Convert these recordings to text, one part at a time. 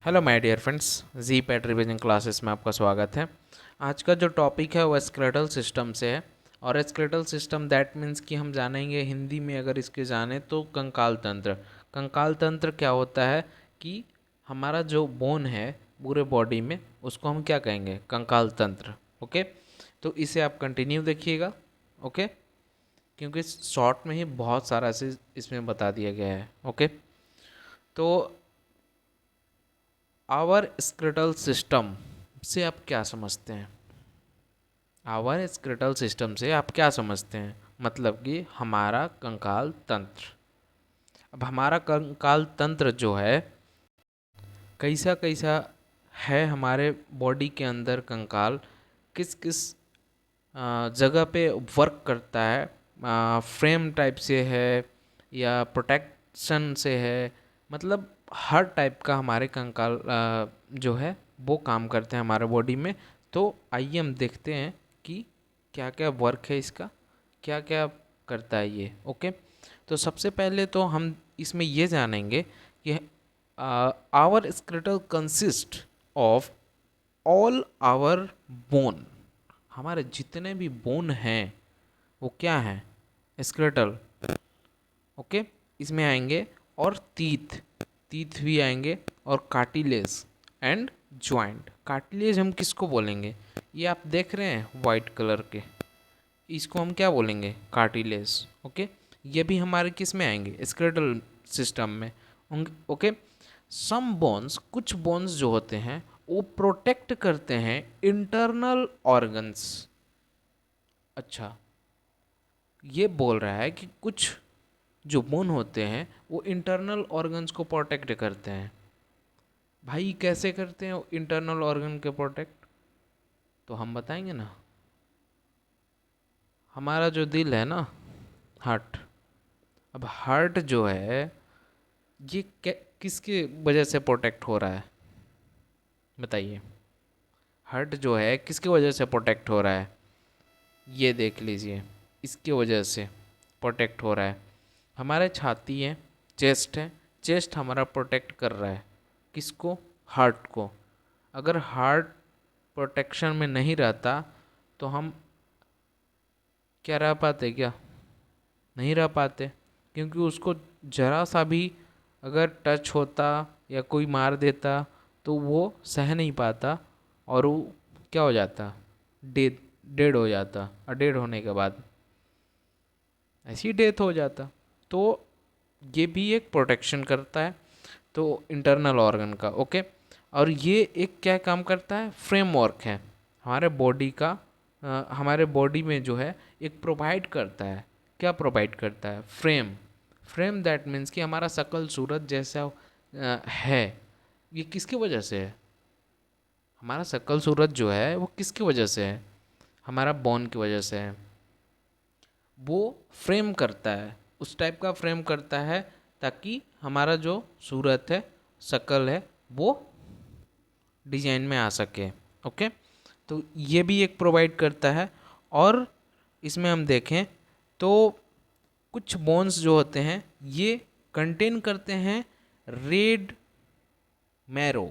Hello my dear friends, G PAT revision classes में आपका स्वागत है। आज का जो टॉपिक है वो स्केलेटल सिस्टम से है। और स्केलेटल सिस्टम दैट मीन्स कि हम जानेंगे हिंदी में, अगर इसके जाने तो कंकाल तंत्र। कंकाल तंत्र क्या होता है कि हमारा जो बोन है पूरे बॉडी में, उसको हम क्या कहेंगे? कंकाल तंत्र। ओके, तो इसे आप कंटिन्यू देखिएगा। ओके, क्योंकि शॉर्ट में ही बहुत सारा ऐसे इसमें बता दिया गया है। ओके, तो आवर स्केलेटल सिस्टम से आप क्या समझते हैं? आवर स्केलेटल सिस्टम से आप क्या समझते हैं? मतलब कि हमारा कंकाल तंत्र। अब हमारा कंकाल तंत्र जो है कैसा कैसा है हमारे बॉडी के अंदर, कंकाल किस किस जगह पे वर्क करता है, फ्रेम टाइप से है या प्रोटेक्शन से है, मतलब हर टाइप का हमारे कंकाल जो है वो काम करते हैं हमारे बॉडी में। तो आइए हम देखते हैं कि क्या क्या वर्क है इसका, क्या क्या करता है ये। ओके, तो सबसे पहले तो हम इसमें ये जानेंगे कि our skeletal consist of all our bone. हमारे जितने भी बोन हैं वो क्या हैं? स्केलेटल। ओके, इसमें आएंगे और तीथ, तीथ भी आएंगे, और कार्टिलेज एंड ज्वाइंट। कार्टिलेज हम किसको बोलेंगे? ये आप देख रहे हैं वाइट कलर के, इसको हम क्या बोलेंगे? कार्टिलेज। ओके, ये भी हमारे किस में आएंगे? स्केलेटल सिस्टम में। ओके, सम बोन्स, कुछ बोन्स जो होते हैं वो प्रोटेक्ट करते हैं इंटरनल ऑर्गन्स। अच्छा, ये बोल रहा है कि कुछ जो बोन होते हैं वो इंटरनल ऑर्गन्स को प्रोटेक्ट करते हैं। भाई कैसे करते हैं इंटरनल ऑर्गन के प्रोटेक्ट? तो हम बताएंगे ना। हमारा जो दिल है ना, हार्ट। अब हार्ट जो है ये किसकी वजह से प्रोटेक्ट हो रहा है? बताइए। हार्ट जो है किसकी वजह से प्रोटेक्ट हो रहा है? ये देख लीजिए, इसकी वजह से प्रोटेक्ट हो रहा है। हमारे छाती है, चेस्ट है, चेस्ट हमारा प्रोटेक्ट कर रहा है किसको? हार्ट को। अगर हार्ट प्रोटेक्शन में नहीं रहता तो हम क्या रह पाते? क्या नहीं रह पाते, क्योंकि उसको जरा सा भी अगर टच होता या कोई मार देता तो वो सह नहीं पाता, और वो क्या हो जाता? डेड, डेड हो जाता। और डेड होने के बाद ऐसी डेथ हो जाता। तो ये भी एक प्रोटेक्शन करता है, तो इंटरनल ऑर्गन का। ओके, और ये एक क्या काम करता है? फ्रेमवर्क है हमारे बॉडी का। हमारे बॉडी में जो है एक प्रोवाइड करता है। क्या प्रोवाइड करता है? फ्रेम। फ्रेम दैट मीन्स कि हमारा शकल सूरत जैसा है, ये किसकी वजह से है? हमारा शकल सूरत जो है वो किसकी वजह से है? हमारा बोन की वजह से है। वो फ्रेम करता है, उस टाइप का फ्रेम करता है ताकि हमारा जो सूरत है, शक्ल है, वो डिजाइन में आ सके। ओके, तो ये भी एक प्रोवाइड करता है। और इसमें हम देखें तो कुछ बोन्स जो होते हैं ये कंटेन करते हैं रेड मैरो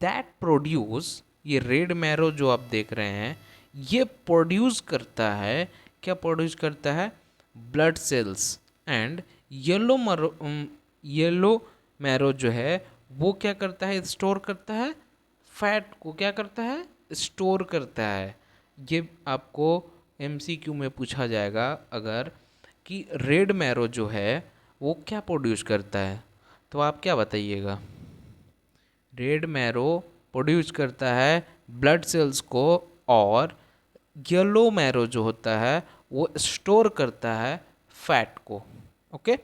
दैट प्रोड्यूस। ये रेड मैरो जो आप देख रहे हैं ये प्रोड्यूस करता है, क्या प्रोड्यूस करता है? Blood cells. एंड येलो मरो येलो मैरो जो है वो क्या करता है? स्टोर करता है फैट को। क्या करता है? स्टोर करता है। ये आपको एमसीक्यू में पूछा जाएगा अगर, कि रेड मैरो जो है वो क्या प्रोड्यूस करता है, तो आप क्या बताइएगा? रेड मैरो प्रोड्यूस करता है ब्लड सेल्स को, और येलो मैरो जो होता है वो स्टोर करता है फैट को। ओके,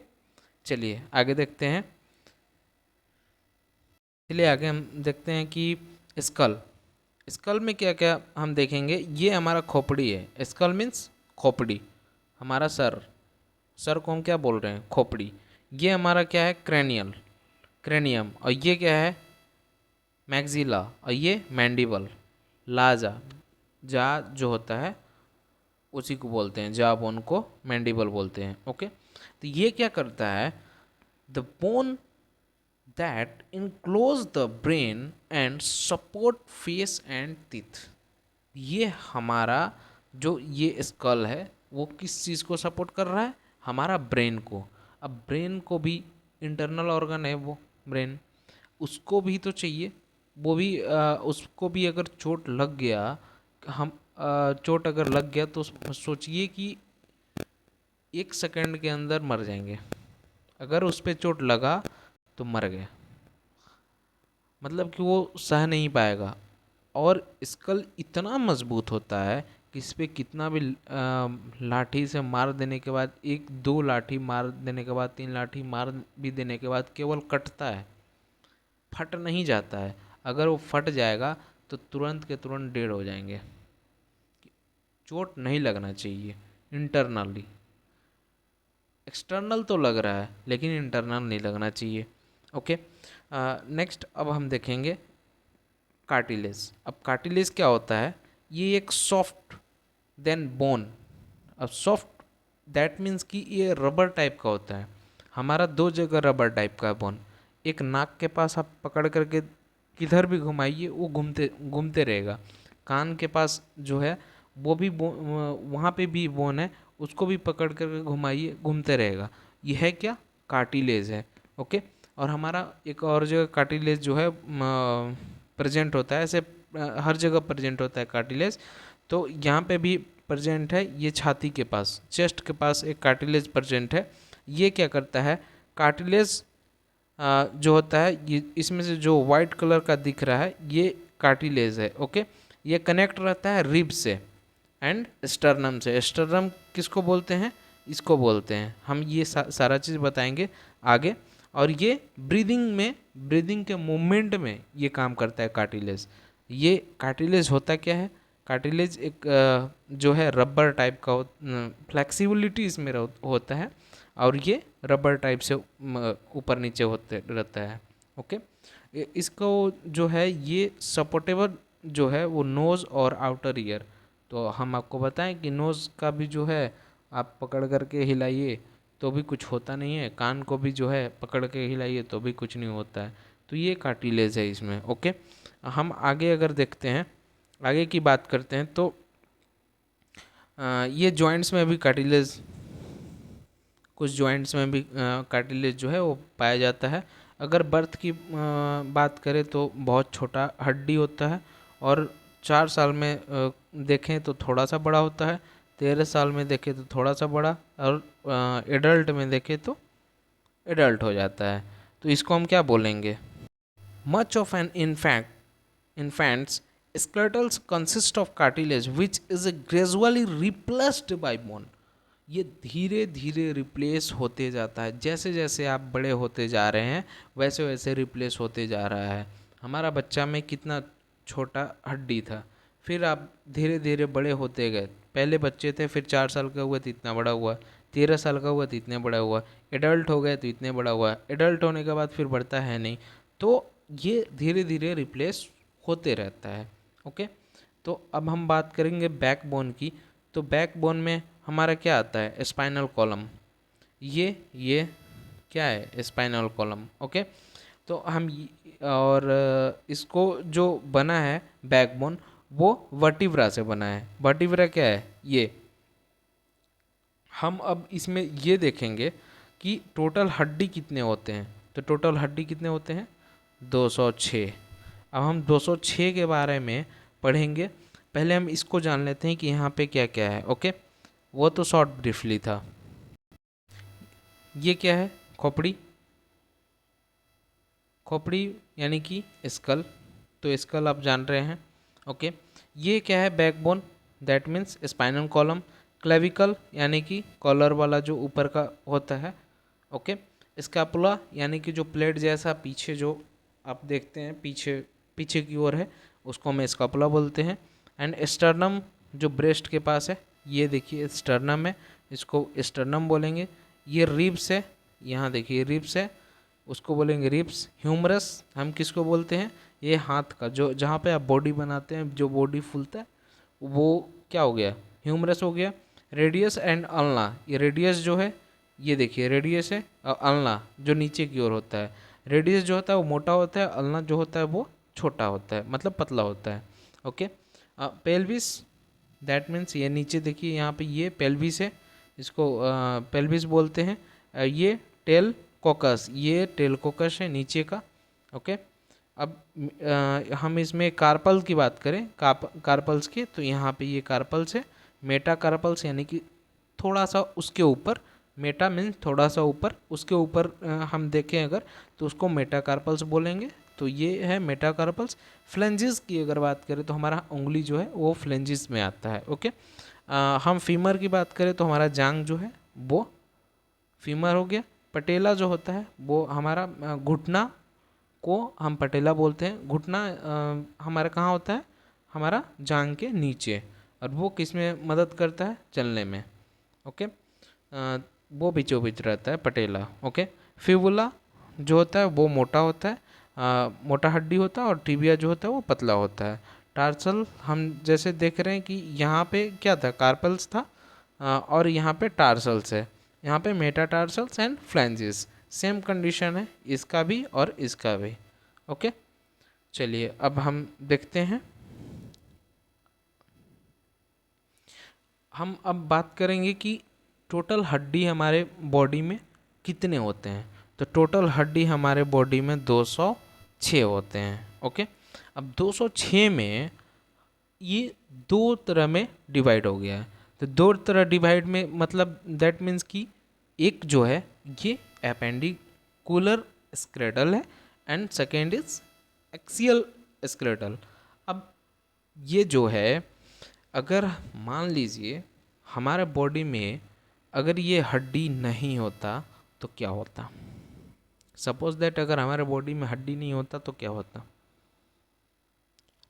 चलिए आगे देखते हैं। चलिए आगे हम देखते हैं कि स्कल। स्कल में क्या क्या हम देखेंगे? ये हमारा खोपड़ी है। स्कल मीन्स खोपड़ी, हमारा सर। सर को हम क्या बोल रहे हैं? खोपड़ी। ये हमारा क्या है? Cranial, cranium. और ये क्या है? मैक्सिला। और ये मैंडिबल, लाजा। जा जो होता है उसी को बोलते हैं, जा बोन को मैंडिबल बोलते हैं। ओके, तो ये क्या करता है? The bone that enclose the brain and support face and teeth। ये हमारा जो ये स्कल है वो किस चीज़ को सपोर्ट कर रहा है, हमारा ब्रेन को। अब ब्रेन को भी इंटरनल ऑर्गन है वो ब्रेन, उसको भी तो चाहिए, वो भी उसको भी अगर चोट लग गया, हम चोट अगर लग गया तो सोचिए कि 1 सेकंड के अंदर मर जाएंगे। अगर उस पर चोट लगा तो मर गए, मतलब कि वो सह नहीं पाएगा। और स्कल इतना मजबूत होता है कि इस पे कितना भी लाठी से मार देने के बाद, 1-2 लाठी मार देने के बाद, 3 लाठी मार भी देने के बाद केवल कटता है, फट नहीं जाता है। अगर वो फट जाएगा तो तुरंत के तुरंत डेड हो जाएंगे। चोट नहीं लगना चाहिए इंटरनली, एक्सटर्नल तो लग रहा है लेकिन इंटरनल नहीं लगना चाहिए। ओके, नेक्स्ट अब हम देखेंगे कार्टिलेज। अब कार्टिलेज क्या होता है, ये एक सॉफ्ट देन बोन। अब सॉफ्ट दैट मीन्स कि ये रबर टाइप का होता है। हमारा 2 जगह रबर टाइप का बोन, एक नाक के पास आप पकड़ करके किधर भी घुमाइए वो घूमते घूमते रहेगा। कान के पास जो है वो भी वहाँ पे भी बोन है, उसको भी पकड़ करके घुमाइए घूमते रहेगा। यह है क्या, कार्टिलेज है। ओके, और हमारा एक और जगह कार्टिलेज जो है प्रेजेंट होता है, ऐसे हर जगह प्रेजेंट होता है कार्टिलेज। तो यहाँ पे भी प्रेजेंट है, ये छाती के पास, चेस्ट के पास एक कार्टिलेज प्रेजेंट है। ये क्या करता है, कार्टिलेज जो होता है ये, इसमें से जो वाइट कलर का दिख रहा है ये कार्टिलेज है। ओके, ये कनेक्ट रहता है रिब से एंड स्टर्नम से। स्टर्नम किसको बोलते हैं, इसको बोलते हैं हम, ये सारा चीज़ बताएंगे आगे। और ये ब्रीदिंग में, ब्रीदिंग के मूवमेंट में ये काम करता है कार्टिलेज। ये कार्टिलेज होता क्या है, कार्टिलेज एक जो है रबर टाइप का फ्लेक्सिबिलिटी इसमें होता है, और ये रबर टाइप से ऊपर नीचे होते रहता है। ओके, इसको जो है ये सपोर्टेबल जो है वो नोज़ और आउटर ईयर। तो हम आपको बताएं कि नोज़ का भी जो है आप पकड़ करके हिलाइए तो भी कुछ होता नहीं है, कान को भी जो है पकड़ के हिलाइए तो भी कुछ नहीं होता है। तो ये कार्टिलेज है इसमें। ओके, हम आगे अगर देखते हैं, आगे की बात करते हैं तो ये जॉइंट्स में भी कार्टिलेज, कुछ जॉइंट्स में भी कार्टिलेज जो है वो पाया जाता है। अगर बर्थ की बात करें तो बहुत छोटा हड्डी होता है, और 4 साल में देखें तो थोड़ा सा बड़ा होता है, 13 साल में देखें तो थोड़ा सा बड़ा, और एडल्ट में देखें तो एडल्ट हो जाता है। तो इसको हम क्या बोलेंगे, much of an infant's skeletals consist of cartilage which is gradually replaced by bone। ये धीरे धीरे रिप्लेस होते जाता है, जैसे जैसे आप बड़े होते जा रहे हैं वैसे वैसे रिप्लेस होते जा रहा है। हमारा बच्चा में कितना छोटा हड्डी था, फिर आप धीरे धीरे बड़े होते गए। पहले बच्चे थे, फिर 4 साल का हुआ तो इतना बड़ा हुआ, 13 साल का हुआ तो इतने बड़ा हुआ, एडल्ट हो गए तो इतने बड़ा हुआ, एडल्ट होने के बाद फिर बढ़ता है नहीं। तो ये धीरे धीरे रिप्लेस होते रहता है। ओके, तो अब हम बात करेंगे बैकबोन की। तो बैकबोन में हमारा क्या आता है, स्पाइनल कॉलम। ये क्या है, स्पाइनल कॉलम। ओके, तो हम और इसको जो बना है बैकबोन वो वर्टिब्रा से बना है। वर्टिब्रा क्या है, ये हम अब इसमें ये देखेंगे कि टोटल हड्डी कितने होते हैं। तो टोटल हड्डी कितने होते हैं, 206। अब हम 206 के बारे में पढ़ेंगे, पहले हम इसको जान लेते हैं कि यहाँ पे क्या क्या है। ओके, वो तो शॉर्ट ब्रीफली था। ये क्या है, खोपड़ी, खोपड़ी यानी कि स्कल, तो स्कल आप जान रहे हैं। ओके, ये क्या है, backbone that means spinal column. Clavicle यानी कि कॉलर वाला जो ऊपर का होता है। ओके, स्कैपुला यानी कि जो प्लेट जैसा पीछे जो आप देखते हैं, पीछे पीछे की ओर है, उसको हम स्कैपुला बोलते हैं। एंड स्टर्नम जो ब्रेस्ट के पास है, ये देखिए स्टर्नम है, इसको स्टर्नम बोलेंगे। ये रिब्स है, यहाँ देखिए रिब्स है, उसको बोलेंगे रिब्स। ह्यूमरस हम किसको बोलते हैं, ये हाथ का जो जहाँ पे आप बॉडी बनाते हैं, जो बॉडी फूलता है वो क्या हो गया, ह्यूमरस हो गया। रेडियस एंड अल्ना, ये रेडियस जो है ये देखिए रेडियस है, और अल्ना जो नीचे की ओर होता है। रेडियस जो होता है वो मोटा होता है, अल्ना जो होता है वो छोटा होता है, मतलब पतला होता है। ओके, पेल्विस दैट मीन्स ये नीचे देखिए यहाँ पे ये पेल्विस है, इसको पेल्विस बोलते हैं। ये टेल कोकस, ये टेल कोकस है नीचे का। ओके, अब हम इसमें कार्पल की बात करें, कार्पल्स की, तो यहाँ पे ये कार्पल्स है। मेटा कार्पल्स यानी कि थोड़ा सा उसके ऊपर, मेटा मीन्स थोड़ा सा ऊपर, उसके ऊपर हम देखें अगर तो उसको मेटाकार्पल्स बोलेंगे। तो ये है मेटाकार्पल्स। फ्लेंजिस की अगर बात करें तो हमारा उंगली जो है वो फ्लेंजिस में आता है। ओके, हम फीमर की बात करें तो हमारा जांग जो है वो फीमर हो गया। पटेला जो होता है वो हमारा घुटना को हम पटेला बोलते हैं। घुटना हमारा कहाँ होता है, हमारा जांग के नीचे, और वो किस में मदद करता है, चलने में। ओके, वो बीचों बीच रहता है पटेला। ओके, फिबुला जो होता है वो मोटा होता है, मोटा हड्डी होता है, और टिबिया जो होता है वो पतला होता है। टार्सल हम जैसे देख रहे हैं कि यहाँ पे क्या था, कार्पल्स था, और यहाँ पे टार्सल्स है। यहाँ पे metatarsals and flanges, same condition है इसका भी और इसका भी। ओके, चलिए अब हम देखते हैं, हम अब बात करेंगे कि टोटल हड्डी हमारे बॉडी में कितने होते हैं। तो टोटल हड्डी हमारे बॉडी में 206 होते हैं। ओके, अब 206 में ये दो तरह में डिवाइड हो गया है। तो दो तरह डिवाइड में मतलब दैट मीन्स कि एक जो है ये एपेंडिकुलर स्क्लेटल है, and second is axial skeletal. अब ये जो है, अगर मान लीजिए हमारे बॉडी में अगर ये हड्डी नहीं होता तो क्या होता। सपोज दैट अगर हमारे बॉडी में हड्डी नहीं होता तो क्या होता,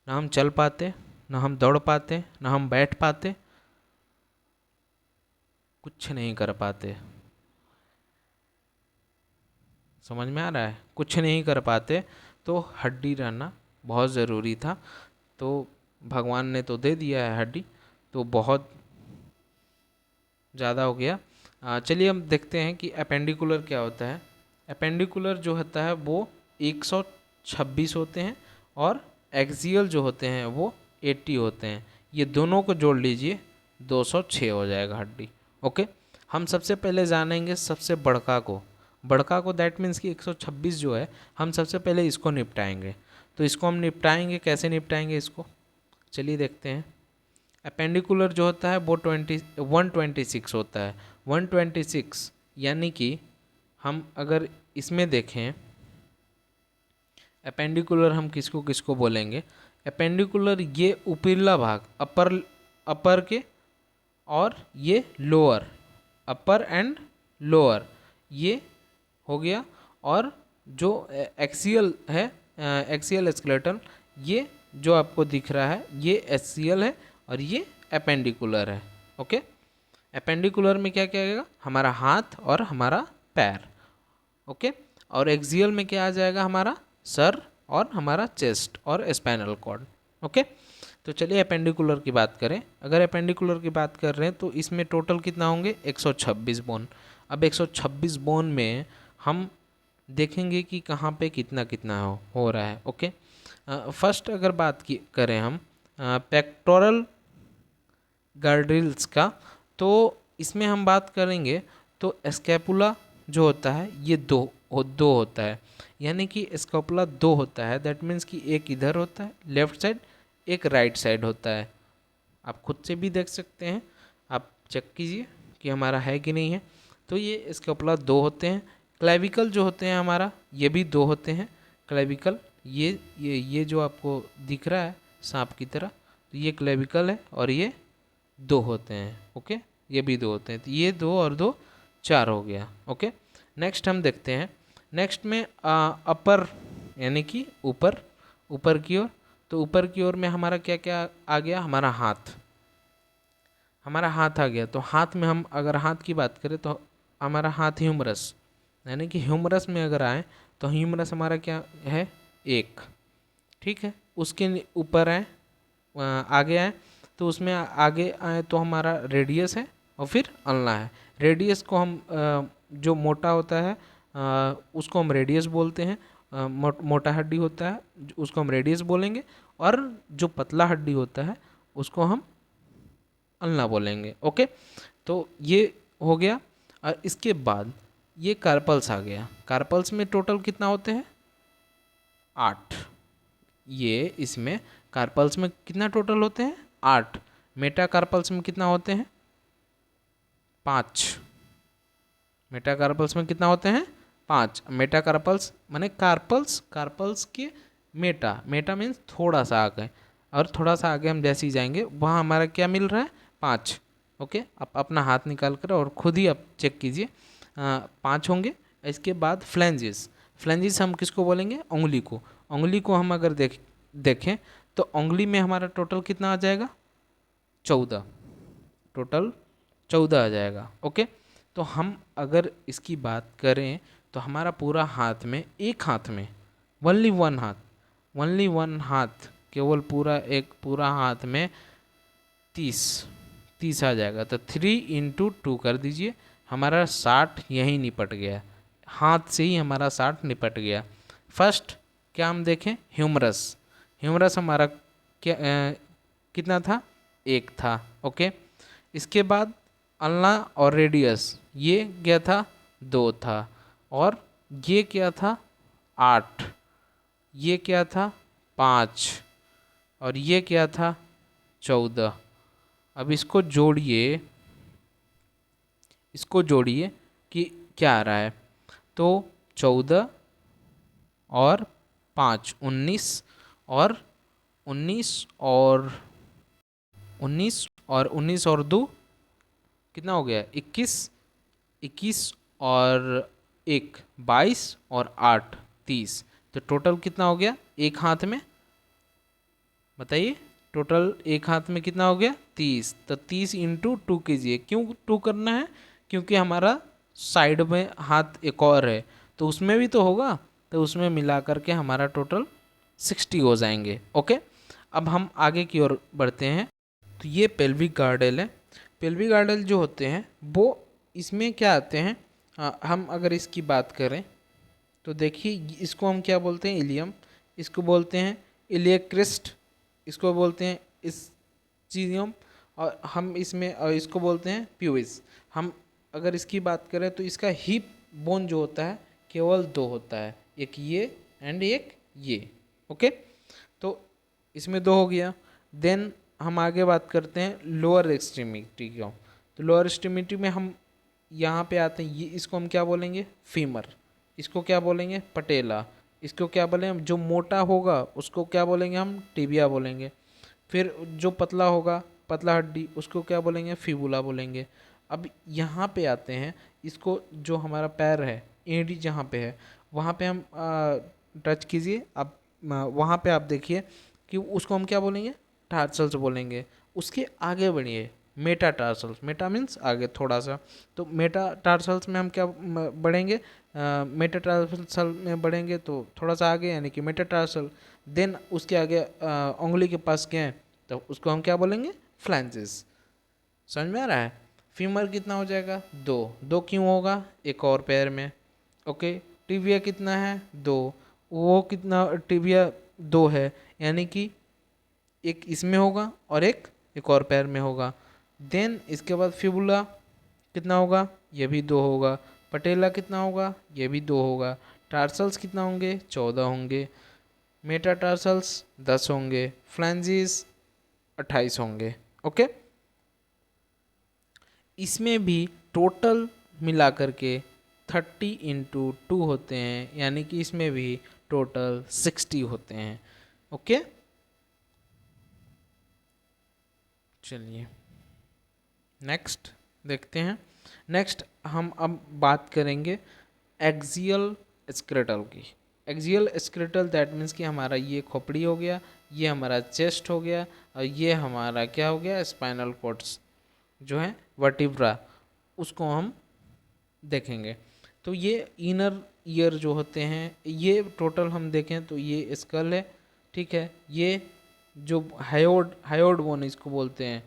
ना हम चल पाते, ना हम दौड़ पाते, ना हम बैठ पाते, कुछ नहीं कर पाते। समझ में आ रहा है, कुछ नहीं कर पाते। तो हड्डी रहना बहुत ज़रूरी था, तो भगवान ने तो दे दिया है हड्डी, तो बहुत ज़्यादा हो गया। चलिए हम देखते हैं कि अपेंडिकुलर क्या होता है। अपेंडिकुलर जो होता है वो 126 होते हैं, और एक्सियल जो होते हैं वो 80 होते हैं। ये दोनों को जोड़ लीजिए 206 हो जाएगा हड्डी। ओके, हम सबसे पहले जानेंगे सबसे बड़का को दैट मीन्स कि 126 जो है, हम सबसे पहले इसको निपटाएंगे। तो इसको हम निपटाएंगे, कैसे निपटाएंगे इसको, चलिए देखते हैं। अपेंडिकुलर जो होता है वो 126 होता है। 126 यानी कि हम अगर इसमें देखें, अपेंडिकुलर हम किसको किसको बोलेंगे, अपेंडिकुलर ये ऊपरला भाग, अपर के, और ये लोअर, अपर एंड लोअर, ये हो गया। और जो एक्सियल है, एक्सियल स्केलेटन, ये जो आपको दिख रहा है ये एक्सियल है, और ये अपेंडिकुलर है। ओके, अपेंडिकुलर में क्या क्या आएगा, हमारा हाथ और हमारा पैर। ओके, और एक्सियल में क्या आ जाएगा, हमारा सर और हमारा चेस्ट और स्पाइनल कॉर्ड। ओके, तो चलिए अपेंडिकुलर की बात करें। अगर अपेंडिकुलर की बात कर रहे हैं तो इसमें टोटल कितना होंगे, 126 बोन। अब 126 बोन में हम देखेंगे कि कहाँ पे कितना कितना हो रहा है। ओके, फर्स्ट अगर बात की करें हम पेक्टोरल गार्डिल्स का, तो इसमें हम बात करेंगे तो स्कैपुला जो होता है ये दो होता है, यानी कि स्कैपुला दो होता है। दैट मीन्स कि एक इधर होता है लेफ्ट साइड, एक राइट साइड होता है। आप खुद से भी देख सकते हैं, आप चेक कीजिए कि हमारा है कि नहीं है। तो ये स्कैपुला दो होते हैं। क्लेविकल जो होते हैं हमारा, ये भी दो होते हैं। क्लेविकल ये जो आपको दिख रहा है सांप की तरह, तो ये क्लेविकल है, और ये दो होते हैं। ओके, ये भी दो होते हैं, तो ये दो और दो 4 हो गया। ओके, नेक्स्ट हम देखते हैं। नेक्स्ट में अपर यानी कि ऊपर की ओर, तो ऊपर की ओर में हमारा क्या क्या आ गया, हमारा हाथ आ गया। तो हाथ में हम अगर हाथ की बात करें तो हमारा हाथ ह्यूमरस, यानी कि ह्यूमरस में अगर आए तो ह्यूमरस हमारा क्या है, एक, ठीक है। उसके ऊपर आए, आगे आए, तो उसमें आगे आए तो हमारा रेडियस है, और फिर अल्ना है। रेडियस को हम जो मोटा होता है उसको हम रेडियस बोलते हैं। मोटा हड्डी होता है उसको हम रेडियस बोलेंगे, और जो पतला हड्डी होता है उसको हम अल्ना बोलेंगे। ओके, तो ये हो गया। और इसके बाद ये कार्पल्स आ गया। कार्पल्स में टोटल कितना होते हैं? 8। ये इसमें कार्पल्स में कितना टोटल होते हैं? 8। मेटा कार्पल्स में कितना होते हैं? 5। मेटा कार्पल्स में कितना होते हैं? 5। मेटा कार्पल्स माने कार्पल्स, कार्पल्स के मेटा, मेटा मीन्स थोड़ा सा आगे, और थोड़ा सा आगे हम जैसे ही जाएंगे वहाँ हमारा क्या मिल रहा है? 5। ओके, आप अपना हाथ निकाल कर और खुद ही आप चेक कीजिए, 5 होंगे। इसके बाद फ्लैंजेस, फ्लैंजेस हम किसको बोलेंगे? उंगली को। उंगली को हम अगर देखें तो उंगली में हमारा टोटल कितना आ जाएगा? 14। टोटल 14 आ जाएगा। ओके, तो हम अगर इसकी बात करें तो हमारा पूरा हाथ में, एक हाथ में, ओनली वन हाथ, ओनली वन हाथ, केवल पूरा एक पूरा हाथ में 30, 30 आ जाएगा। तो 3 × 2 कर दीजिए, हमारा 60 यहीं निपट गया। हाथ से ही हमारा 60 निपट गया। फर्स्ट क्या हम देखें? ह्यूमरस। ह्यूमरस हमारा क्या कितना था? 1 था। ओके, इसके बाद अल्ना और रेडियस, ये क्या था? 2 था। और ये क्या था? 8। ये क्या था? 5। और ये क्या था? 14। अब इसको जोड़िए, इसको जोड़िए कि क्या आ रहा है। तो 14 और 5 19, और 19 और 19 और 19 और 2 कितना हो गया? 21। 21 और 1 22 और 8 30। तो टोटल कितना हो गया एक हाथ में? बताइए, टोटल एक हाथ में कितना हो गया? 30। तो 30 × 2 कीजिए। क्यों 2 करना है? क्योंकि हमारा साइड में हाथ एक और है, तो उसमें भी तो होगा, तो उसमें मिला करके हमारा टोटल 60 हो जाएंगे। ओके, अब हम आगे की ओर बढ़ते हैं। तो ये पेल्विक गार्डल है। पेल्विक गार्डल जो होते हैं वो इसमें क्या आते हैं? हम अगर इसकी बात करें तो देखिए, इसको हम क्या बोलते हैं? इलियम। इसको बोलते हैं इलियक क्रिस्ट। इसको बोलते हैं इस्चियम। और हम इसमें इसको बोलते हैं प्यूबिस। हम अगर इसकी बात करें तो इसका हिप बोन जो होता है केवल 2 होता है, एक ये एंड एक ये। ओके, तो इसमें 2 हो गया। देन हम आगे बात करते हैं लोअर एक्सट्रीमिटी की। तो लोअर एक्सट्रीमिटी में हम यहाँ पे आते हैं, ये इसको हम क्या बोलेंगे? फीमर। इसको क्या बोलेंगे? पटेला। इसको क्या बोलेंगे? जो मोटा होगा उसको क्या बोलेंगे? हम टिबिया बोलेंगे। फिर जो पतला होगा, पतला हड्डी, उसको क्या बोलेंगे? फिबुला बोलेंगे। अब यहाँ पे आते हैं, इसको जो हमारा पैर है, एड़ी जहाँ पे है वहाँ पे हम टच कीजिए। अब वहाँ पे आप देखिए कि उसको हम क्या बोलेंगे? टार्सल्स बोलेंगे। उसके आगे बढ़िए, मेटा टार्सल्स। मेटा मीन्स आगे थोड़ा सा। तो मेटा टार्सल्स में हम क्या बढ़ेंगे? मेटा टार्सल में बढ़ेंगे तो थोड़ा सा आगे, यानी कि मेटा टार्सल। देन उसके आगे उंगली के पास गए तो उसको हम क्या बोलेंगे? फ्लैंजेस। समझ में आ रहा है? फीमर कितना हो जाएगा? 2। 2 क्यों होगा? एक और पैर में। ओके, टिबिया कितना है? 2। वो कितना? टिबिया 2 है, यानी कि एक इसमें होगा और एक और पैर में होगा। देन इसके बाद फिबुला कितना होगा? ये भी 2 होगा। पटेला कितना होगा? ये भी 2 होगा। टार्सल्स कितना होंगे? 14 होंगे। मेटाटार्सल्स 10 होंगे। फ्लैंजेस 28 होंगे। ओके, इसमें भी टोटल मिला करके 30 × 2 होते हैं, यानी कि इसमें भी टोटल 60 होते हैं। ओके, चलिए नेक्स्ट देखते हैं। नेक्स्ट हम अब बात करेंगे एक्सियल स्क्लेटल की। एक्सियल स्क्लेटल दैट मीन्स कि हमारा ये खोपड़ी हो गया, ये हमारा चेस्ट हो गया, और ये हमारा क्या हो गया? स्पाइनल कॉर्ड्स जो है, वर्टिब्रा, उसको हम देखेंगे। तो ये इनर ईयर जो होते हैं, ये टोटल हम देखें तो ये स्कल है। ठीक है, ये जो हायोड बोन इसको बोलते हैं।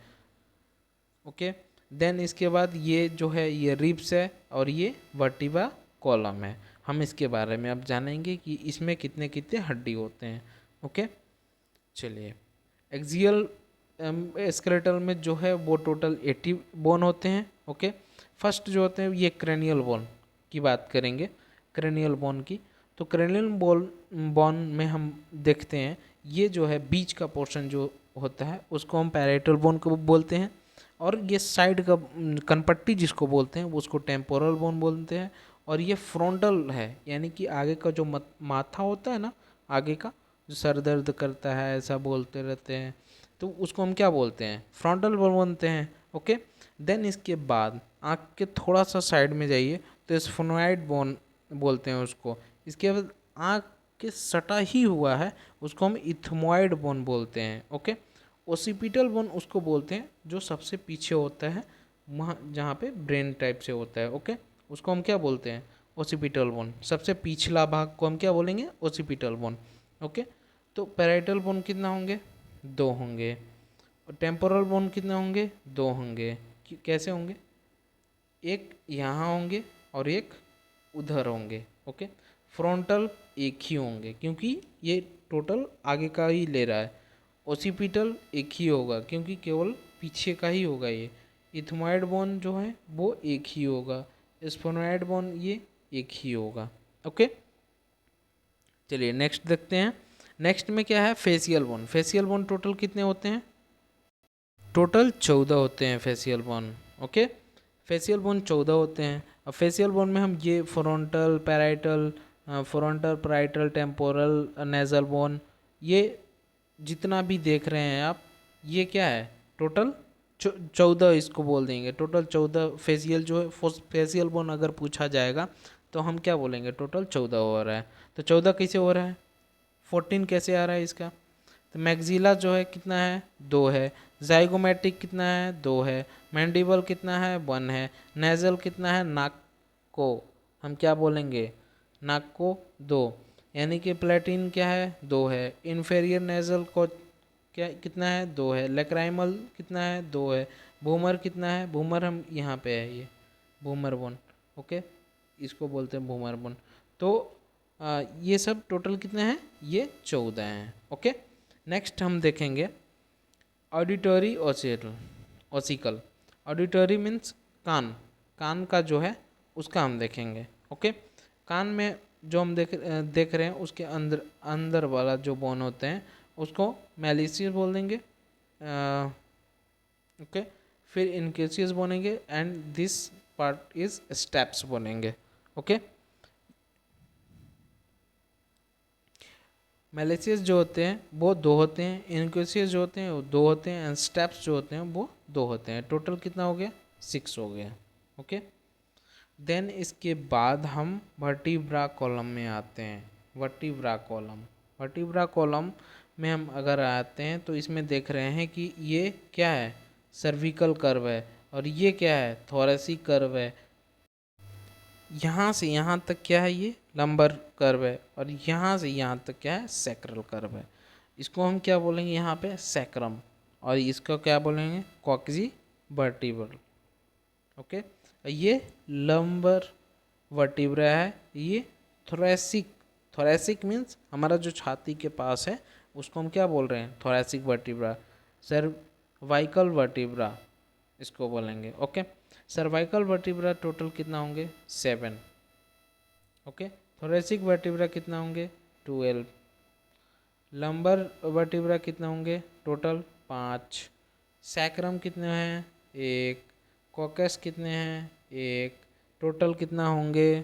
ओके, देन इसके बाद ये जो है ये रिब्स है, और ये वर्टिब्रा कॉलम है। हम इसके बारे में अब जानेंगे कि इसमें कितने कितने हड्डी होते हैं। ओके, चलिए। एक्सियल स्केलेटल में जो है वो टोटल 80 बोन होते हैं। ओके, फर्स्ट जो होते हैं ये क्रेनियल बोन की बात करेंगे, क्रेनियल बोन की। तो क्रेनियल बोन में हम देखते हैं ये जो है बीच का पोर्शन जो होता है उसको हम पैराइटल बोन को बोलते हैं, और ये साइड का कनपट्टी जिसको बोलते हैं उसको टेम्पोरल बोन बोलते हैं। और ये फ्रंटल है, यानी कि आगे का जो माथा होता है ना, आगे का जो सर दर्द करता है ऐसा बोलते रहते हैं, तो उसको हम क्या बोलते हैं, फ्रंटल बोन बोलते हैं। ओके, देन इसके बाद आँख के थोड़ा सा साइड में जाइए तो स्फेनोइड बोन बोलते हैं उसको। इसके बाद आँख के सटा ही हुआ है उसको हम इथमोइड बोन बोलते हैं। ओके, ओसिपिटल बोन उसको बोलते हैं जो सबसे पीछे होता है, वहाँ जहाँ पे ब्रेन टाइप से होता है। ओके, उसको हम क्या बोलते हैं, ओसिपिटल बोन। सबसे पिछला भाग को हम क्या बोलेंगे, ओसिपिटल बोन। ओके, तो पैराइटल बोन कितना होंगे, 2 होंगे। और टेम्पोरल बोन कितने होंगे, 2 होंगे। कैसे होंगे, एक यहाँ होंगे और एक उधर होंगे। ओके, फ्रंटल एक ही होंगे क्योंकि ये टोटल आगे का ही ले रहा है। ओसिपिटल एक ही होगा क्योंकि केवल पीछे का ही होगा ये। इथमोइड बोन जो है वो एक ही होगा। स्फेनोइड बोन ये एक ही होगा। ओके, चलिए नेक्स्ट देखते हैं। नेक्स्ट में क्या है, facial bone. Facial bone total कितने होते हैं, टोटल 14 होते हैं facial bone. Okay, facial bone 14 होते हैं। अब फेशियल बोन में हम ये frontal parietal, frontal parietal temporal nasal bone, ये जितना भी देख रहे हैं आप, ये क्या है, टोटल 14 इसको बोल देंगे। टोटल 14 फेशियल जो है, फेशियल बोन अगर पूछा जाएगा तो हम क्या बोलेंगे, टोटल 14 हो रहा है। तो 14 कैसे हो रहा है, 14 कैसे आ रहा है इसका, तो मैक्सिला जो है कितना है, 2 है। जाइगोमेटिक कितना है, 2 है। मैंडिबल कितना है, 1 है। नेजल कितना है, नाक को हम क्या बोलेंगे, नाक को 2, यानी कि प्लेटिन क्या है, 2 है। इन्फेरियर नेजल को क्या कितना है, 2 है। लेक्राइमल कितना है, 2 है। बूमर कितना है, बूमर हम यहाँ पे है, ये बूमर बोन। ओके, इसको बोलते हैं बूमर बोन। तो ये सब टोटल कितने हैं, ये 14 हैं। ओके, नेक्स्ट हम देखेंगे ऑडिटरी ओसिकल। ऑडिटरी मीन्स कान, कान का जो है उसका हम देखेंगे। ओके, कान में जो हम देख रहे हैं उसके अंदर अंदर वाला जो बोन होते हैं उसको मेलिसियस बोल देंगे। ओके, फिर इनकेसियस बोलेंगे and this part is steps बोलेंगे। ओके, मेलिसियस जो होते हैं वो 2 होते हैं, इनकेसियस जो होते हैं वो 2 होते हैं, एंड स्टेप्स जो होते हैं वो 2 होते हैं। टोटल कितना हो गया, 6 हो गया। ओके, देन इसके बाद हम वर्टिब्रा कॉलम में आते हैं। वर्टिब्रा कॉलम, वर्टिब्रा कॉलम में हम अगर आते हैं तो इसमें देख रहे हैं कि ये क्या है, सर्विकल कर्व है, और ये क्या है, थोरेसिक कर्व है। यहाँ से यहाँ तक क्या है, ये लंबर कर्व है, और यहाँ से यहाँ तक क्या है, सैक्रल कर्व है। इसको हम क्या बोलेंगे यहाँ पे, सैक्रम, और इसको क्या बोलेंगे, कॉक्सी वर्टिब्रल। ओके, ये लंबर वर्टिब्रा है, ये थोरेसिक, थोरेसिक मीन्स हमारा जो छाती के पास है उसको हम क्या बोल रहे हैं, थोरेसिक वर्टिब्रा। सर्वाइकल वर्टिब्रा इसको बोलेंगे। ओके, सर्वाइकल वर्टिब्रा टोटल कितना होंगे, 7। ओके, थोरेसिक वर्टिब्रा कितना होंगे, 12। लंबर वर्टिब्रा कितना होंगे, टोटल 5। सैक्रम कितने हैं, 1। कॉकस कितने हैं, 1। टोटल कितना होंगे,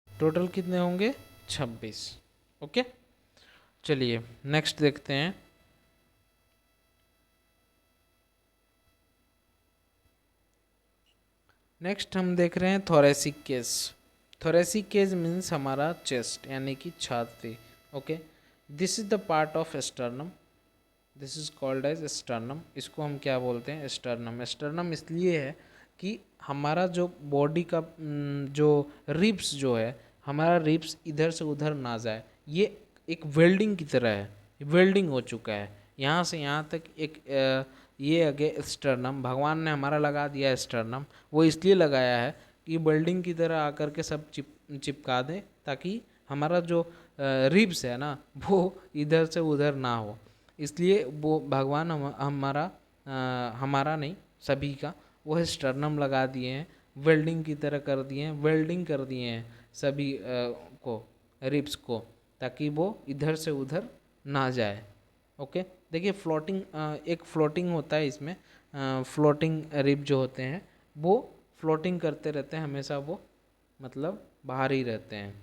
टोटल कितने होंगे, 26। ओके, चलिए नेक्स्ट देखते हैं। नेक्स्ट हम देख रहे हैं thoracic case. Thoracic case means हमारा चेस्ट यानी कि छाती। Okay, this is the part of sternum, this is called as sternum. इसको हम क्या बोलते हैं, स्टर्नम। स्टर्नम इसलिए है कि हमारा जो बॉडी का जो रिब्स जो है, हमारा रिब्स इधर से उधर ना जाए। ये एक वेल्डिंग की तरह है, वेल्डिंग हो चुका है यहाँ से यहाँ तक। एक ये आगे स्टर्नम भगवान ने हमारा लगा दिया स्टर्नम, वो इसलिए लगाया है कि वेल्डिंग की तरह आकर के सब चिपका दें ताकि हमारा जो रिब्स है ना वो इधर से उधर ना हो। इसलिए वो भगवान हमारा नहीं सभी का वो है स्टर्नम लगा दिए हैं, वेल्डिंग की तरह कर दिए हैं, वेल्डिंग कर दिए हैं सभी को, रिब्स को, ताकि वो इधर से उधर ना जाए। ओके, देखिए फ्लोटिंग एक फ्लोटिंग होता है इसमें, फ्लोटिंग रिब जो होते हैं वो फ्लोटिंग करते रहते हैं हमेशा, वो मतलब बाहर ही रहते हैं।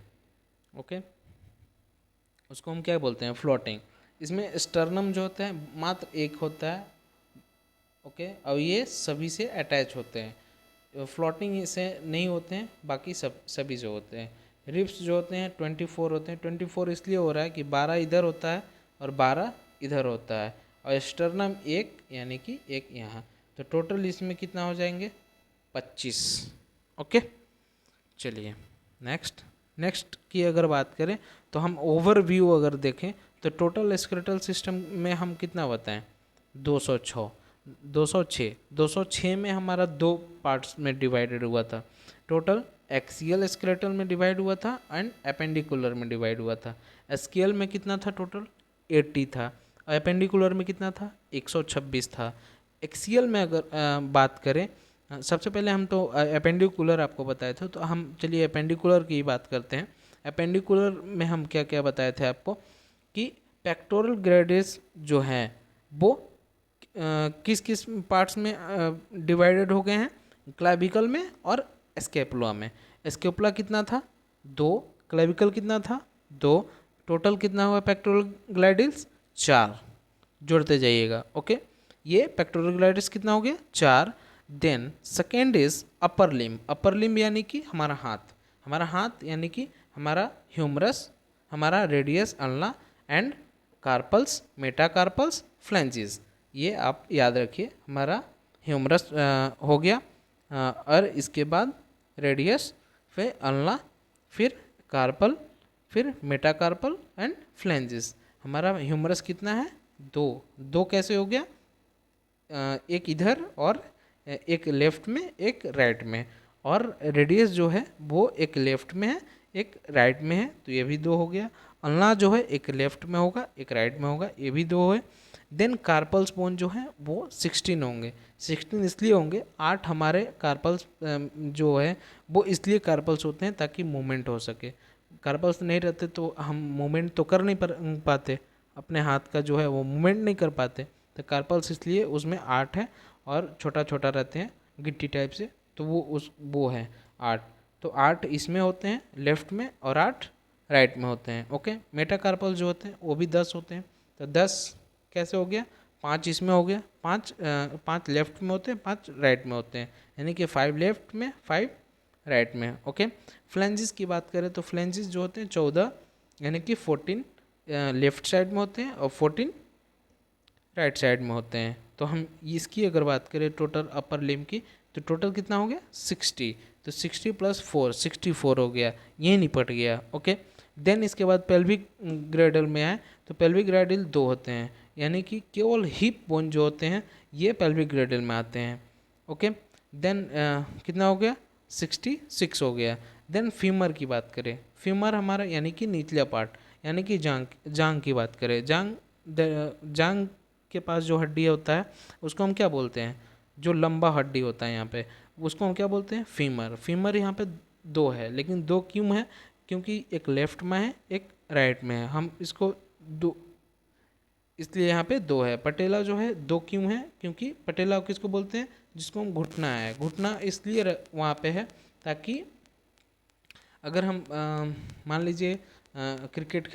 ओके, उसको हम क्या बोलते हैं, फ्लोटिंग। इसमें स्टर्नम जो होता है मात्र एक होता है। ओके, और ये सभी से अटैच होते हैं, फ्लोटिंग से नहीं होते हैं, बाकी सभी जो होते हैं। रिब्स जो होते हैं 24 होते हैं। 24 इसलिए हो रहा है कि 12 इधर होता है और 12 इधर होता है, और स्टर्नम एक यानी कि एक यहाँ, तो टोटल इसमें कितना हो जाएंगे, 25। ओके, चलिए नेक्स्ट। नेक्स्ट की अगर बात करें तो हम ओवरव्यू अगर देखें तो टोटल स्केलेटल सिस्टम में हम कितना बताएं, 206। 206 में हमारा दो पार्ट्स में डिवाइडेड हुआ था। टोटल एक्सियल स्केलेटल में डिवाइड हुआ था एंड एपेंडिकुलर में डिवाइड हुआ था। एक्सियल में कितना था, टोटल 80 था, और एपेंडिकुलर में कितना था, 126 था। एक्सियल में अगर बात करें, सबसे पहले हम तो एपेंडिकुलर आपको बताए थे, तो हम चलिए एपेंडिकुलर की बात करते हैं। एपेंडिकुलर में हम क्या क्या बताए थे आपको कि पेक्टोरल ग्रेडिस जो हैं वो किस किस पार्ट्स में डिवाइडेड हो गए हैं, क्लाविकल में और स्केपुला में। स्केपुला कितना था, 2, क्लाविकल कितना था, 2, टोटल कितना हुआ पेक्टोरल ग्लैडिल्स, 4, जोड़ते जाइएगा। ओके, ये पेक्टोरल ग्लैडिल्स कितना हो गया, 4। Then second is upper limb. Upper limb यानी कि हमारा हाथ, हमारा हाथ यानी कि हमारा ह्यूमरस, हमारा radius ulna and carpals, metacarpals, flanges. ये आप याद रखिए, हमारा ह्यूमरस हो गया, और इसके बाद रेडियस, फिर अल्ना, फिर कार्पल, फिर मेटाकार्पल एंड फ्लैंजेस। हमारा ह्यूमरस कितना है, 2। 2 कैसे हो गया, एक इधर और एक लेफ्ट में एक राइट में, और रेडियस जो है वो एक लेफ्ट में है एक राइट में है, तो ये भी 2 हो गया। अल्ना जो है एक लेफ्ट में होगा एक राइट में होगा, ये भी 2 है। देन कार्पल्स बोन जो है वो 16 होंगे। 16 इसलिए होंगे, 8 हमारे कार्पल्स जो है वो इसलिए कार्पल्स होते हैं ताकि मूवमेंट हो सके। कार्पल्स नहीं रहते तो हम मूवमेंट तो कर नहीं पाते, अपने हाथ का जो है वो मूवमेंट नहीं कर पाते। तो कार्पल्स इसलिए उसमें 8 है, और छोटा छोटा रहते हैं गिट्टी टाइप से, तो वो है 8। तो 8 इसमें होते हैं लेफ्ट में और 8 राइट में होते हैं। ओके, मेटाकार्पल जो होते हैं वो भी 10 होते हैं। तो 10 कैसे हो गया, 5 इसमें हो गया, 5 लेफ्ट में होते हैं, 5 राइट में होते हैं, यानी कि 5 लेफ्ट में 5 राइट में। ओके, फ्लैंजेस की बात करें तो फ्लैंजेस जो होते हैं 14, यानी कि 14 लेफ्ट साइड में होते हैं और 14 राइट साइड में होते हैं। तो हम इसकी अगर बात करें टोटल अपर लिम्ब की, तो टोटल कितना हो गया, 60। तो 60 + 4 64 हो गया, ये निपट गया। ओके, देन इसके बाद पेल्विक ग्रैडल में आए तो पेल्विक ग्रैडल 2 होते हैं, यानी कि केवल हिप बोन जो होते हैं ये पेल्विक ग्रैडल में आते हैं। ओके, देन कितना हो गया, 66 हो गया। देन फीमर की बात करें, फीमर हमारा यानी कि निचला पार्ट, यानी कि जांग की बात करें, जांग के पास जो हड्डी होता है उसको हम क्या बोलते हैं, जो लंबा हड्डी होता है यहाँ पे, उसको हम क्या बोलते हैं, फीमर। फीमर यहाँ पे 2 है, लेकिन 2 क्यों है, क्योंकि एक लेफ्ट में है एक राइट में है, हम इसको 2 इसलिए यहाँ पे 2 है। पटेला जो है 2 क्यों है, क्योंकि पटेला किसको बोलते हैं, जिसको हम घुटना है, घुटना इसलिए वहाँ पे है ताकि अगर हम मान लीजिए क्रिकेट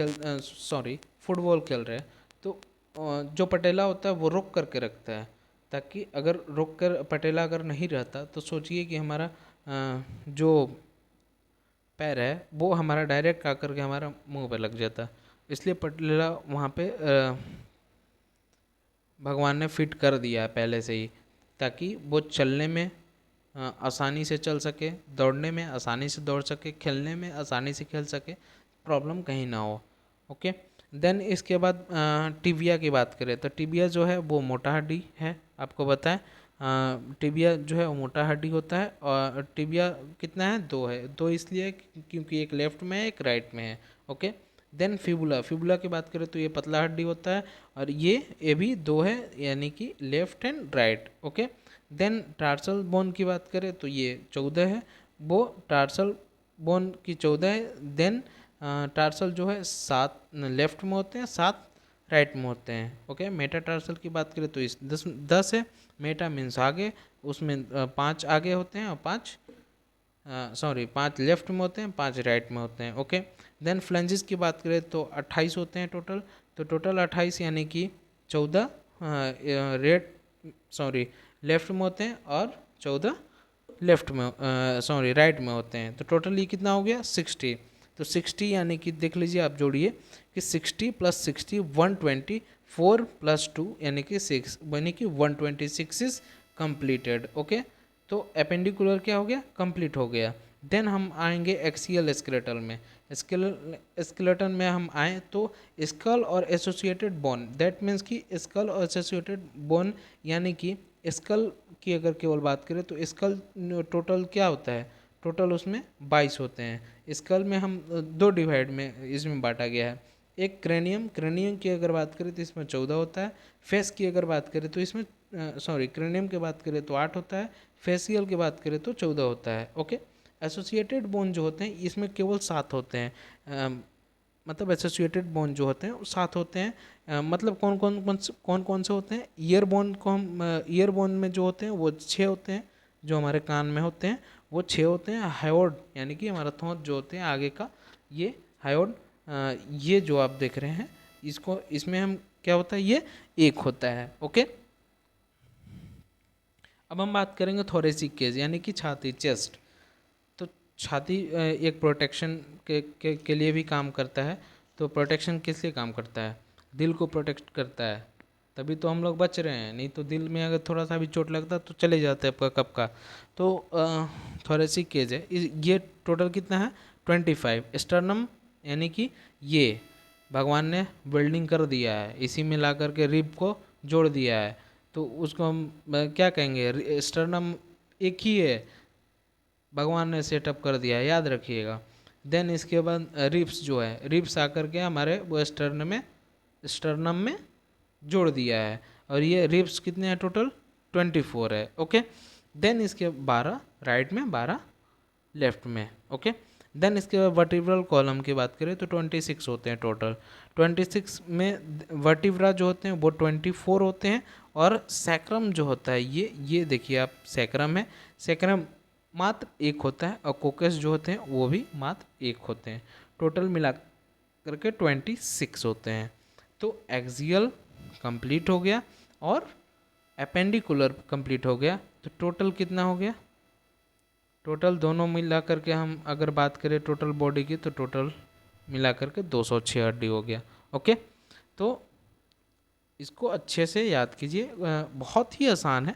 फुटबॉल खेल रहे हैं, तो जो पटेला होता है वो रोक करके रखता है, ताकि अगर रोक कर पटेला अगर नहीं रहता तो सोचिए कि हमारा जो पैर है वो हमारा डायरेक्ट आकर के हमारा मुंह पे लग जाता। इसलिए पटेला वहाँ पे भगवान ने फिट कर दिया है पहले से ही, ताकि वो चलने में आसानी से चल सके, दौड़ने में आसानी से दौड़ सके, खेलने में आसानी से खेल सके, प्रॉब्लम कहीं ना हो। ओके, देन इसके बाद टिबिया की बात करें तो टिबिया जो है वो मोटा हड्डी है, आपको बताएं टिबिया जो है वो मोटा हड्डी होता है, और टिबिया कितना है, 2 है, 2 इसलिए क्योंकि एक लेफ्ट में है एक राइट में है। ओके। देन फिबुला, फिबुला की बात करें तो ये पतला हड्डी होता है, और ये भी 2 है, यानी कि left and right. Okay. Then tarsal bone की बात करें तो ये 14 है, वो टार्सल बोन की 14 है। देन टार्सल जो है 7 लेफ्ट में होते हैं, 7 राइट में होते हैं। ओके। मेटा टार्सल की बात करें तो इस 10 है। मेटा मीन्स आगे, उसमें 5 आगे होते हैं और 5 5 लेफ्ट में होते हैं, 5 राइट में होते हैं। ओके। देन फ्लेंजेस की बात करें तो 28 होते हैं टोटल, तो टोटल 28 यानी कि 14 रेड लेफ्ट में होते हैं और 14 राइट में होते हैं। तो टोटल ये कितना हो गया, 60। तो 60 यानी कि देख लीजिए आप, जोड़िए कि 60 + 60 120, 4 + 2 यानी कि 6, यानी कि 126 इज कंप्लीटेड। ओके। तो एपेंडिकुलर क्या हो गया, कंप्लीट हो गया। देन हम आएंगे एक्सियल स्केलेटल में। स्केलेटल में हम आए तो स्कल और एसोसिएटेड बोन, दैट मीन्स कि स्कल और एसोसिएटेड बोन, यानी कि स्कल की अगर केवल बात करें तो स्कल टोटल क्या होता है, टोटल उसमें 22 होते हैं। स्कल में हम 2 डिवाइड में इसमें बांटा गया है। एक क्रेनियम, क्रेनियम की अगर बात करें तो इसमें 14 होता है। फेस की अगर बात करें तो इसमें क्रेनियम की बात करें तो 8 होता है, फेसियल की बात करें तो 14 होता है। ओके। एसोसिएटेड बोन जो होते हैं इसमें केवल 7 होते हैं। मतलब एसोसिएटेड बोन जो होते हैं वो 7 होते हैं। मतलब कौन कौन से होते हैं, ईयर बोन को हम ईयर बोन में जो होते हैं वो 6 होते हैं, जो हमारे कान में होते हैं वो 6 होते हैं। हायोड यानी कि हमारा थोंत जो होते हैं आगे का, ये हायोड, ये जो आप देख रहे हैं इसको, इसमें हम क्या होता है, ये 1 होता है। ओके। अब हम बात करेंगे थोरेसिक केज यानी कि छाती, चेस्ट। तो छाती एक प्रोटेक्शन के लिए भी काम करता है। तो प्रोटेक्शन किस लिए काम करता है, दिल को प्रोटेक्ट करता है, तभी तो हम लोग बच रहे हैं, नहीं तो दिल में अगर थोड़ा सा भी चोट लगता तो चले जाते आपका कब का। तो थोरेसिक केज है, ये टोटल कितना है, 25। स्टर्नम यानी कि ये भगवान ने वेल्डिंग कर दिया है, इसी में ला करके रिब को जोड़ दिया है, तो उसको हम क्या कहेंगे, स्टर्नम एक ही है, भगवान ने सेटअप कर दिया है, याद रखिएगा। देन इसके बाद रिब्स जो है, रिब्स आकर के हमारे वो स्टर्नम में जोड़ दिया है, और ये रिब्स कितने हैं टोटल, 24 है। ओके। देन इसके 12 राइट में, 12 लेफ्ट में। ओके। देन इसके बाद वर्टिब्रल कॉलम की बात करें तो 26 होते हैं टोटल। 26 में वर्टिब्रा जो होते हैं वो 24 होते हैं, और सैक्रम जो होता है ये देखिए आप, सैक्रम है, सैक्रम मात्र 1 होता है, और कोकस जो होते हैं वो भी मात्र 1 होते हैं। टोटल मिला करके 26 होते हैं। तो एक्सियल कंप्लीट हो गया और एपेंडिकुलर कंप्लीट हो गया, तो टोटल कितना हो गया, टोटल दोनों मिला करके हम अगर बात करें टोटल बॉडी की, तो टोटल मिला करके 206 हड्डी हो गया। ओके। तो इसको अच्छे से याद कीजिए, बहुत ही आसान है,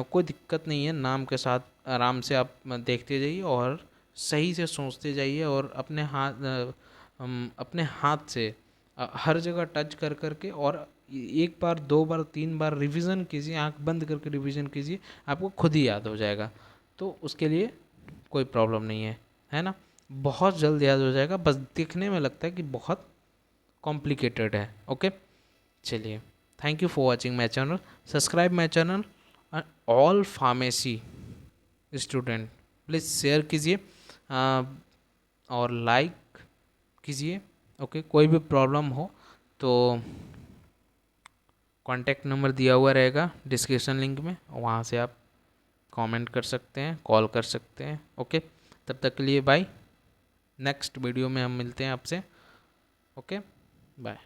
कोई दिक्कत नहीं है, नाम के साथ आराम से आप देखते जाइए और सही से सोचते जाइए, और अपने हाथ से हर जगह टच कर करके, और 1 बार 2 बार 3 बार रिवीजन कीजिए, आंख बंद करके रिवीजन कीजिए, आपको खुद ही याद हो जाएगा। तो उसके लिए कोई प्रॉब्लम नहीं है ना, बहुत जल्द याद हो जाएगा, बस दिखने में लगता है कि बहुत कॉम्प्लिकेटेड है। ओके। चलिए, thank you for watching my channel, subscribe my channel, all pharmacy student please share कीजिए और लाइक कीजिए। ओके। कोई भी प्रॉब्लम हो तो कॉन्टैक्ट नंबर दिया हुआ रहेगा डिस्क्रिप्शन लिंक में, वहाँ से आप कमेंट कर सकते हैं, कॉल कर सकते हैं। ओके। तब तक के लिए बाय, नेक्स्ट वीडियो में हम मिलते हैं आपसे। Okay, bye.